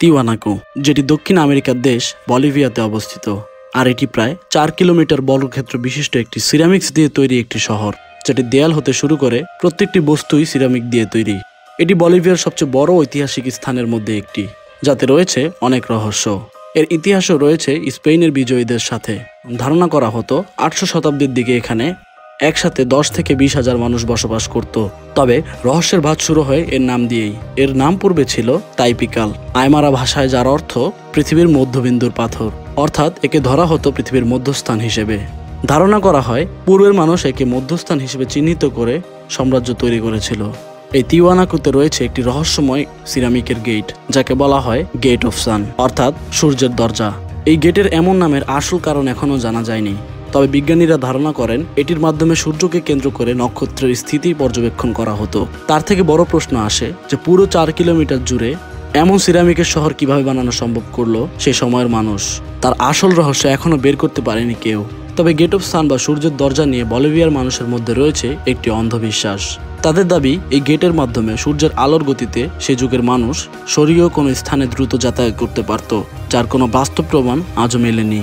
তিওয়ানাকু, যেটি দক্ষিণ আমেরিকার দেশ বলিভিয়াতে অবস্থিত, আর এটি প্রায় 4 কিলোমিটার বর্গক্ষেত্র বিশিষ্ট একটি সিরামিক্স দিয়ে তৈরি একটি শহর, যেটি দেয়াল হতে শুরু করে প্রত্যেকটি বস্তুই সিরামিক দিয়ে তৈরি। এটি বলিভিয়ার সবচেয়ে বড় ঐতিহাসিক স্থানের মধ্যে একটি, যাতে রয়েছে অনেক রহস্য। এর ইতিহাসও রয়েছে স্পেনের বিজয়ীদের সাথে। ধারণা করা হতো 800 শতাব্দীর দিকে এখানে একসাথে 10 থেকে 20 হাজার মানুষ বসবাস করত। তবে রহস্যের ভাঁজ শুরু হয় এর নাম দিয়েই। এর নাম পূর্বে ছিল তাইপিকাল, আইমারা ভাষায়, যার অর্থ পৃথিবীর মধ্যবিন্দুর পাথর, অর্থাৎ একে ধরা হতো পৃথিবীর মধ্যস্থান হিসেবে। ধারণা করা হয় পূর্বের মানুষ একে মধ্যস্থান হিসেবে চিহ্নিত করে সাম্রাজ্য তৈরি করেছিল। এই তিওয়ানাকুতে রয়েছে একটি রহস্যময় সিরামিকের গেট, যাকে বলা হয় গেট অফ সান, অর্থাৎ সূর্যের দরজা। এই গেটের এমন নামের আসল কারণ এখনও জানা যায়নি, তবে বিজ্ঞানীরা ধারণা করেন এটির মাধ্যমে সূর্যকে কেন্দ্র করে নক্ষত্রের স্থিতি পর্যবেক্ষণ করা হতো। তার থেকে বড় প্রশ্ন আসে যে পুরো 4 কিলোমিটার জুড়ে এমন সিরামিকের শহর কিভাবে বানানো সম্ভব করলো সে সময়ের মানুষ। তার আসল রহস্য এখনো বের করতে পারেনি কেউ। তবে গেট অফ সান বা সূর্যের দরজা নিয়ে বলিভিয়ার মানুষের মধ্যে রয়েছে একটি অন্ধবিশ্বাস। তাদের দাবি এই গেটের মাধ্যমে সূর্যের আলোর গতিতে সে যুগের মানুষ স্বর্গীয় কোনো স্থানে দ্রুত যাতায়াত করতে পারত, যার কোনো বাস্তব প্রমাণ আজও মেলেনি।